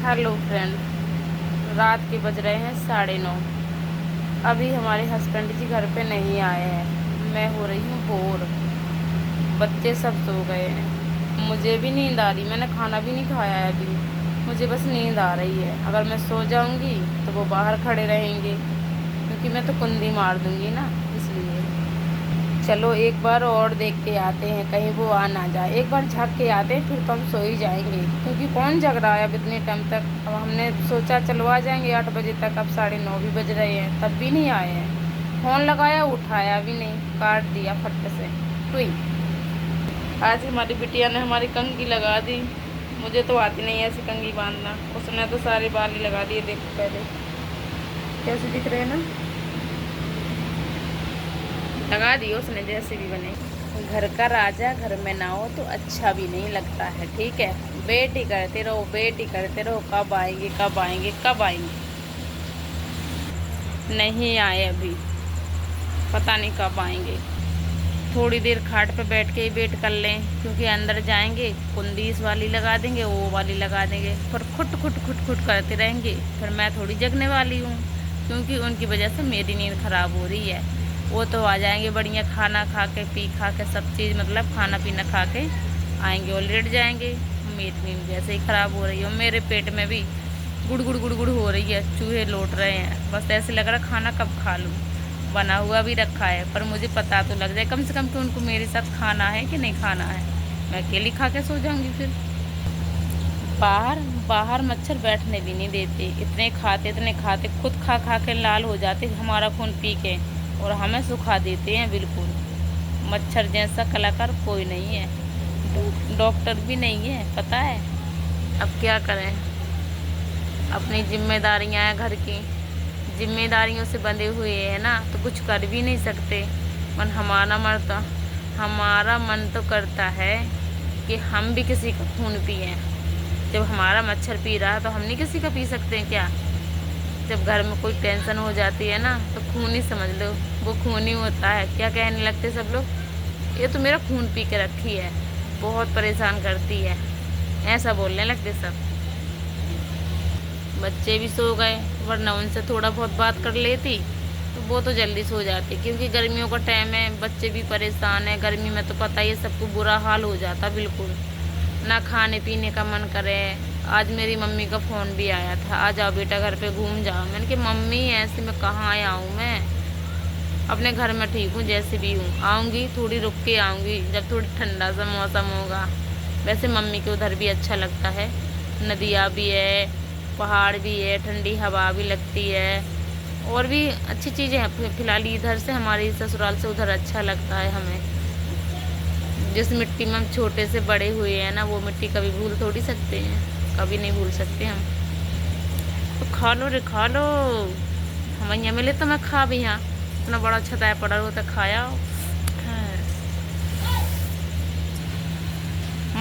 Hello friend, रात के बज रहे हैं 9:30। अभी हमारे हस्बैंड जी घर पे नहीं आए हैं। मैं हो रही हूँ बोर। बच्चे सब सो गए हैं, मुझे भी नींद आ रही। मैंने खाना भी नहीं खाया है अभी। मुझे बस नींद आ रही है। अगर मैं सो जाऊँगी तो वो बाहर खड़े रहेंगे, क्योंकि मैं तो कुंडी मार दूँगी ना, इसलिए। चलो एक बार और देख के आते हैं, कहीं वो आ ना जाए। एक बार झाँक के आते हैं, फिर तो हम सो ही जाएंगे, क्योंकि कौन जग रहा है अब इतने टाइम तक। अब हमने सोचा चलो आ जाएंगे 8 बजे तक, अब 9:30 भी बज रहे हैं, तब भी नहीं आए हैं। फ़ोन लगाया, उठाया भी नहीं, काट दिया फट से। हुई। आज हमारी बिटिया ने हमारी कंघी लगा दी। मुझे तो आती नहीं है ऐसी कंघी बांधना। उसने तो सारे बाल ही लगा दिए। देखो पहले कैसे दिख रहे हैं ना, लगा दिए उसने जैसे भी बने। घर का राजा घर में ना हो तो अच्छा भी नहीं लगता है, ठीक है। वेट ही करते रहो, वेट ही करते रहो, कब आएंगे कब आएंगे कब आएंगे। नहीं आए अभी, पता नहीं कब आएंगे। थोड़ी देर खाट पे बैठ के ही वेट कर लें, क्योंकि अंदर जाएंगे कुंडी इस वाली लगा देंगे, वो वाली लगा देंगे, पर खुट खुट खुट खुट करते रहेंगे। फिर मैं थोड़ी जगने वाली हूँ, क्योंकि उनकी वजह से मेरी नींद खराब हो रही है। वो तो आ जाएंगे बढ़िया खाना खा के, पी खा के, सब चीज़ मतलब खाना पीना खा के आएंगे और लेट जाएंगे। मेरी नींद वैसे ही खराब हो रही है, और मेरे पेट में भी गुड़ गुड़ गुड़ गुड़ हो रही है, चूहे लौट रहे हैं। बस ऐसे लग रहा खाना कब खा लूँ। बना हुआ भी रखा है, पर मुझे पता तो लग जाए कम से कम कि उनको मेरे साथ खाना है कि नहीं खाना है। मैं अकेली खा के सो जाऊंगी फिर। बाहर बाहर मच्छर बैठने भी नहीं देते। इतने खाते, खुद खा खा के लाल हो जाते हमारा खून पी के, और हमें सुखा देते हैं बिल्कुल। मच्छर जैसा कलाकार कोई नहीं है, डॉक्टर भी नहीं है, पता है। अब क्या करें, अपनी जिम्मेदारियां हैं घर की, जिम्मेदारियों से बंधे हुए हैं ना, तो कुछ कर भी नहीं सकते। पर हमारा मन तो करता है कि हम भी किसी का खून पिए। जब हमारा मच्छर पी रहा है तो हम नहीं किसी का पी सकते हैं क्या। जब घर में कोई टेंशन हो जाती है ना, तो खून ही समझ लो, वो खून ही होता है। क्या कहने लगते सब लोग, ये तो मेरा खून पी के रखी है, बहुत परेशान करती है, ऐसा बोलने लगते सब। बच्चे भी सो गए, वरना उनसे थोड़ा बहुत बात कर लेती तो वो तो जल्दी सो जाती, क्योंकि गर्मियों का टाइम है, बच्चे भी परेशान है। गर्मी में तो पता ही है सबको, बुरा हाल हो जाता बिल्कुल, ना खाने पीने का मन करे। आज मेरी मम्मी का फ़ोन भी आया था, आ जाओ बेटा घर पे घूम जाओ। मैंने कहा मम्मी ऐसे में कहाँ आऊँ मैं, अपने घर में ठीक हूँ जैसे भी हूँ। आऊँगी थोड़ी रुक के आऊँगी, जब थोड़ी ठंडा सा मौसम होगा। वैसे मम्मी के उधर भी अच्छा लगता है, नदियाँ भी है, पहाड़ भी है, ठंडी हवा भी लगती है, और भी अच्छी चीज़ें हैं। फिलहाल इधर से, हमारे ससुराल से उधर अच्छा लगता है हमें। जिस मिट्टी में हम छोटे से बड़े हुए हैं ना, वो मिट्टी कभी भूल थोड़ी सकते हैं, कभी नहीं भूल सकते हम। तो खा लो रे खा लो, हम यहाँ मिले तो मैं खा भी। यहाँ इतना बड़ा छताया पड़ा होता, खाया। हाँ।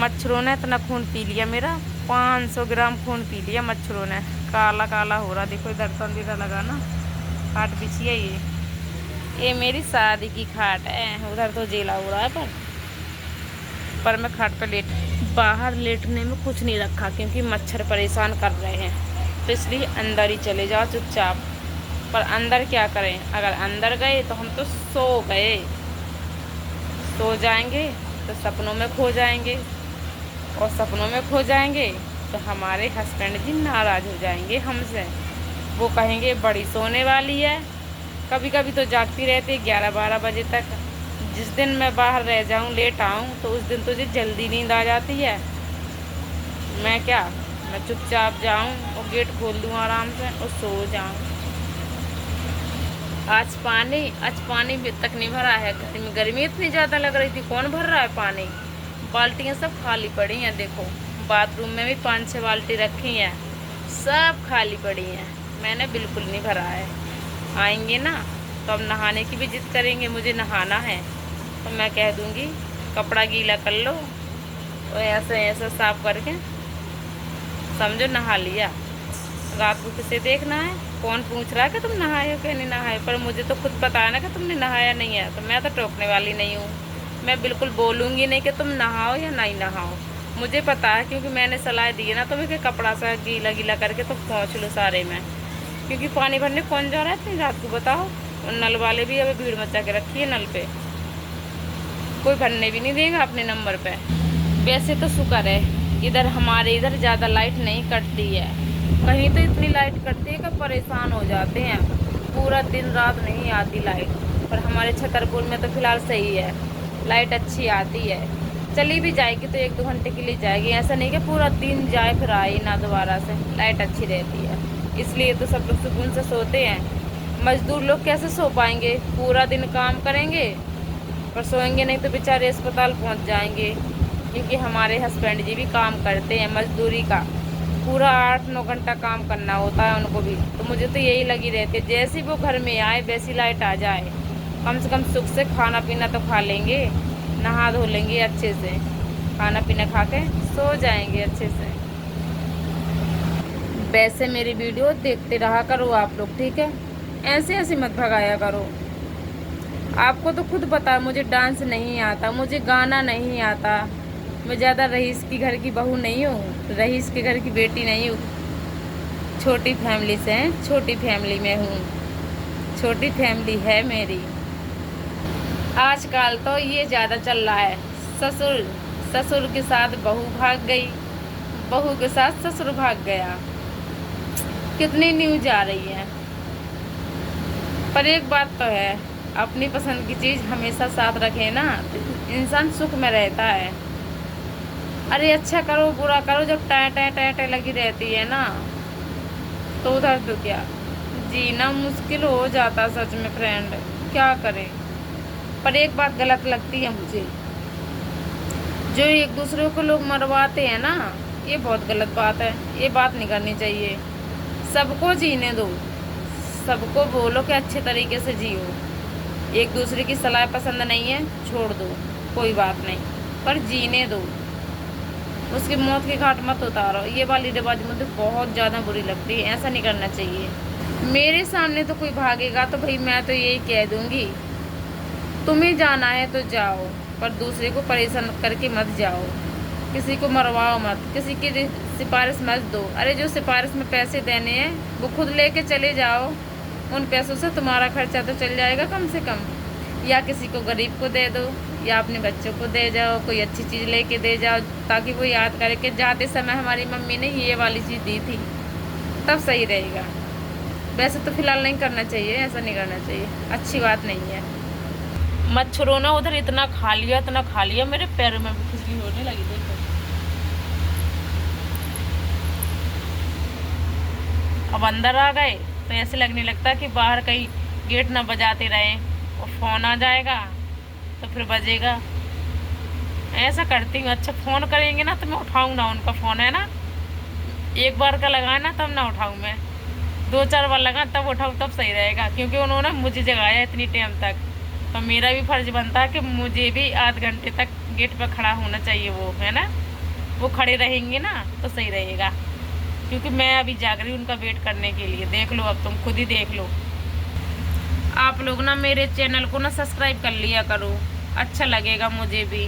मच्छरों ने इतना खून पी लिया मेरा, 500 ग्राम खून पी लिया मच्छरों ने। काला काला हो रहा, देखो इधर तो अंधेरा लगा ना। खाट बिछी है ये मेरी शादी की खाट है, उधर तो जेला हो रहा है। पर मैं खाट पे बाहर लेटने में कुछ नहीं रखा, क्योंकि मच्छर परेशान कर रहे हैं, तो इसलिए अंदर ही चले जाओ चुपचाप। पर अंदर क्या करें, अगर अंदर गए तो हम तो सो गए। सो जाएंगे तो सपनों में खो जाएंगे, और सपनों में खो जाएंगे तो हमारे हस्बैंड जी नाराज़ हो जाएंगे हमसे। वो कहेंगे बड़ी सोने वाली है। कभी कभी तो जागती रहती है 11-12 बजे तक। जिस दिन मैं बाहर रह जाऊं, लेट आऊं, तो उस दिन तुझे जल्दी नींद आ जाती है। मैं चुपचाप जाऊं और गेट खोल दूं आराम से और सो जाऊं। आज पानी भी तक नहीं भरा है। गर्मी इतनी ज़्यादा लग रही थी, कौन भर रहा है पानी। बाल्टियाँ सब खाली पड़ी हैं, देखो बाथरूम में भी 5-6 बाल्टी रखी हैं, सब खाली पड़ी हैं। मैंने बिल्कुल नहीं भरा है। आएंगे ना तो अब नहाने की भी जिद करेंगे, मुझे नहाना है, तो मैं कह दूँगी कपड़ा गीला कर लो, और ऐसे ऐसे साफ करके समझो नहा लिया। रात को किसे देखना है, कौन पूछ रहा है कि तुम नहाए हो कि नहीं नहाए। पर मुझे तो खुद पता है ना कि तुमने नहाया नहीं है, तो मैं तो टोकने वाली नहीं हूँ। मैं बिल्कुल बोलूँगी नहीं कि तुम नहाओ या नहीं नहाओ। मुझे पता है क्योंकि मैंने सलाह दी है ना तुम्हें कि कपड़ा सा गीला गीला करके तो पहुँच लो सारे में, क्योंकि पानी भरने कौन जा रहा है इतनी रात को बताओ। और नल वाले भी अभी भीड़ मचा के रखी है नल पे, कोई भरने भी नहीं देगा अपने नंबर पे। वैसे तो शुक्र है इधर हमारे इधर ज़्यादा लाइट नहीं कटती है, कहीं तो इतनी लाइट कटती है कि परेशान हो जाते हैं, पूरा दिन रात नहीं आती लाइट। पर हमारे छतरपुर में तो फिलहाल सही है, लाइट अच्छी आती है। चली भी जाएगी तो 1-2 घंटे के लिए जाएगी, ऐसा नहीं कि पूरा दिन जाए फिर आए ना दोबारा से। लाइट अच्छी रहती है, इसलिए तो सब लोग सुकून से सोते हैं। मजदूर लोग कैसे सो पाएंगे, पूरा दिन काम करेंगे और सोएंगे नहीं तो बेचारे अस्पताल पहुंच जाएंगे। क्योंकि हमारे हस्बैंड जी भी काम करते हैं मजदूरी का, पूरा 8-9 घंटा काम करना होता है उनको भी। तो मुझे तो यही लगी रहती है जैसे वो घर में आए वैसी लाइट आ जाए, कम से कम सुख से खाना पीना तो खा लेंगे, नहा धो लेंगे अच्छे से, खाना पीना खा के सो जाएंगे अच्छे से। वैसे मेरी वीडियो देखते रहा करो आप लोग, ठीक है, ऐसे ऐसे मत भगाया करो। आपको तो खुद पता है मुझे डांस नहीं आता, मुझे गाना नहीं आता, मैं ज़्यादा रईस की घर की बहू नहीं हूँ, रईस के घर की बेटी नहीं हूँ। छोटी फैमिली से, छोटी फैमिली में हूँ, छोटी फैमिली है मेरी। आजकल तो ये ज़्यादा चल रहा है, ससुर के साथ बहू भाग गई, बहू के साथ ससुर भाग गया, कितनी न्यूज आ रही है। पर एक बात तो है, अपनी पसंद की चीज़ हमेशा साथ रखे ना तो इंसान सुख में रहता है। अरे अच्छा करो बुरा करो, जब टाँ लगी रहती है ना तो उधर तो क्या जीना मुश्किल हो जाता सच में फ्रेंड, क्या करें। पर एक बात गलत लगती है मुझे, जो एक दूसरे को लोग मरवाते हैं ना, ये बहुत गलत बात है, ये बात नहीं करनी चाहिए। सबको जीने दो, सबको बोलो कि अच्छे तरीके से जियो, एक दूसरे की सलाह पसंद नहीं है छोड़ दो, कोई बात नहीं, पर जीने दो, उसकी मौत की घाट मत उतारो। ये वाली रिवाज मुझे बहुत ज़्यादा बुरी लगती है, ऐसा नहीं करना चाहिए। मेरे सामने तो कोई भागेगा तो भाई मैं तो यही कह दूँगी, तुम्हें जाना है तो जाओ, पर दूसरे को परेशान करके मत जाओ, किसी को मरवाओ मत, किसी की सिफारिश मत दो। अरे जो सिफारिश में पैसे देने हैं वो खुद लेके चले जाओ, उन पैसों से तुम्हारा खर्चा तो चल जाएगा कम से कम, या किसी को गरीब को दे दो या अपने बच्चों को दे जाओ, कोई अच्छी चीज़ लेके दे जाओ ताकि वो याद करे कि जाते समय हमारी मम्मी ने ये वाली चीज़ दी थी, तब सही रहेगा। वैसे तो फिलहाल नहीं करना चाहिए, ऐसा नहीं करना चाहिए, अच्छी बात नहीं है। मत छोड़ो ना, उधर इतना खा लिया, मेरे पैरों में भी खुजली होने लगी। देखो अब अंदर आ गए तो ऐसे लगने लगता कि बाहर कहीं गेट ना बजाते रहे और फ़ोन आ जाएगा तो फिर बजेगा, ऐसा करती हूँ। अच्छा फ़ोन करेंगे ना तो मैं उठाऊँ ना, उनका फ़ोन है ना, एक बार का लगाए ना तब ना उठाऊँ, मैं 2-4 बार लगा तब उठाऊँ, तब सही रहेगा। क्योंकि उन्होंने मुझे जगाया इतनी टाइम तक, तो मेरा भी फर्ज बनता है कि मुझे भी आध घंटे तक गेट पर खड़ा होना चाहिए, वो है ना, वो खड़े रहेंगे ना तो सही रहेगा। क्योंकि मैं अभी जाग रही हूँ उनका वेट करने के लिए। देख लो, अब तुम खुद ही देख लो। आप लोग ना मेरे चैनल को ना सब्सक्राइब कर लिया करो, अच्छा लगेगा मुझे भी।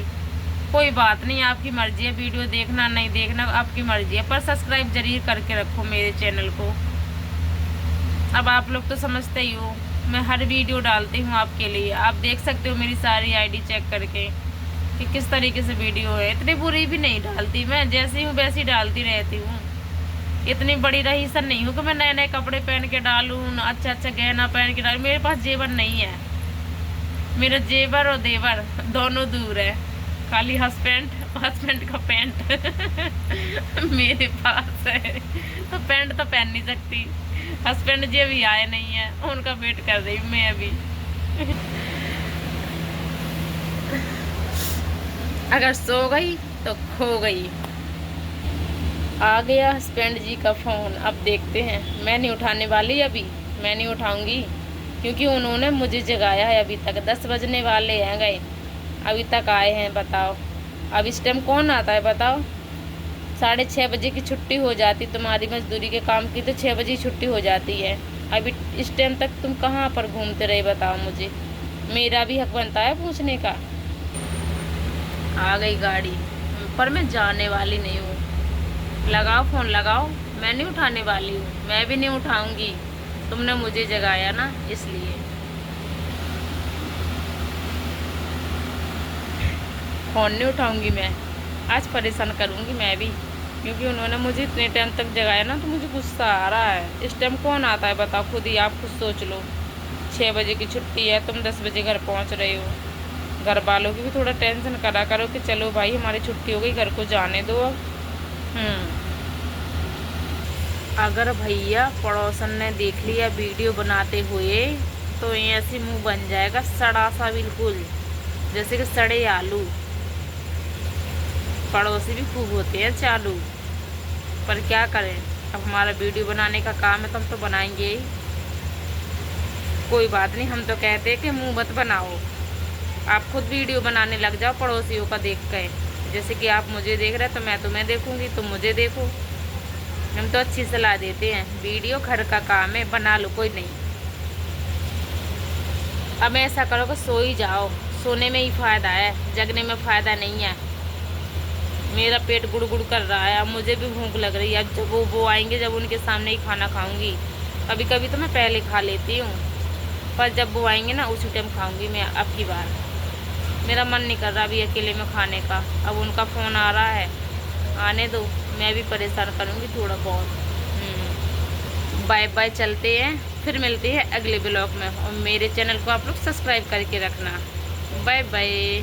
कोई बात नहीं, आपकी मर्ज़ी है, वीडियो देखना नहीं देखना आपकी मर्ज़ी है, पर सब्सक्राइब जरूर करके रखो मेरे चैनल को। अब आप लोग तो समझते ही हो, मैं हर वीडियो डालती हूँ आपके लिए, आप देख सकते हो मेरी सारी आईडी चेक करके कि किस तरीके से वीडियो है। इतनी बुरी भी नहीं डालती मैं, जैसी हूँ वैसी डालती रहती हूँ। इतनी बड़ी रईसन नहीं हूँ कि मैं नए नए कपड़े पहन के डालूँ, अच्छा अच्छा गहना पहन के डालूँ। मेरे पास जेवर नहीं है, मेरा जेवर और देवर दोनों दूर है, खाली हस्बैंड का पैंट मेरे पास है, तो पैंट तो पहन नहीं सकती। हस्बैंड जी अभी आए नहीं है, उनका वेट कर रही हूँ मैं अभी। अगर सो गई तो खो गई। आ गया हस्बैंड जी का फ़ोन, अब देखते हैं। मैं नहीं उठाने वाली, अभी मैं नहीं उठाऊंगी क्योंकि उन्होंने मुझे जगाया है अभी तक। 10 बजने वाले हैं, गए अभी तक आए हैं, बताओ। अब इस टाइम कौन आता है बताओ? 6:30 बजे की छुट्टी हो जाती, तुम्हारी मजदूरी के काम की तो 6 बजे छुट्टी हो जाती है। अभी इस टाइम तक तुम कहाँ पर घूमते रहे बताओ मुझे, मेरा भी हक बनता है पूछने का। आ गई गाड़ी, पर मैं जाने वाली नहीं हूँ। लगाओ फ़ोन लगाओ, मैं नहीं उठाने वाली हूँ, मैं भी नहीं उठाऊंगी। तुमने मुझे जगाया ना, इसलिए फ़ोन नहीं उठाऊंगी मैं। आज परेशान करूंगी मैं भी, क्योंकि उन्होंने मुझे इतने टाइम तक जगाया ना, तो मुझे गुस्सा आ रहा है। इस टाइम कौन आता है बताओ, खुद ही आप खुद सोच लो। 6 बजे की छुट्टी है, तुम 10 बजे घर पहुंच रहे हो। घर वालों की भी थोड़ा टेंशन करा करो कि चलो भाई हमारी छुट्टी हो गई, घर को जाने दो अब। अगर भैया पड़ोसन ने देख लिया वीडियो बनाते हुए, तो ऐसे मुंह बन जाएगा सड़ा सा, बिल्कुल जैसे कि सड़े आलू। पड़ोसी भी खूब होते हैं चालू, पर क्या करें, अब हमारा वीडियो बनाने का काम है तो हम तो बनाएंगे ही। कोई बात नहीं, हम तो कहते हैं कि मुंह मत बनाओ, आप खुद वीडियो बनाने लग जाओ पड़ोसियों का देख कर। जैसे कि आप मुझे देख रहे हैं तो मैं तुम्हें देखूंगी, तुम मुझे देखो। हम तो अच्छी सलाह देते हैं, वीडियो घर का काम है, बना लो, कोई नहीं। अब ऐसा करो कि सो ही जाओ, सोने में ही फ़ायदा है, जगने में फ़ायदा नहीं है। मेरा पेट गुड़ कर रहा है, अब मुझे भी भूख लग रही है। अब जब वो आएंगे, जब उनके सामने ही खाना खाऊंगी। कभी कभी तो मैं पहले खा लेती हूँ, पर जब वो आएंगे ना, उसी टाइम खाऊंगी मैं। अब की बार मेरा मन नहीं कर रहा अभी अकेले में खाने का। अब उनका फ़ोन आ रहा है, आने दो, मैं भी परेशान करूँगी थोड़ा बहुत। बाय बाय, चलते हैं, फिर मिलते हैं अगले ब्लॉग में। और मेरे चैनल को आप लोग सब्सक्राइब करके रखना। Bye bye.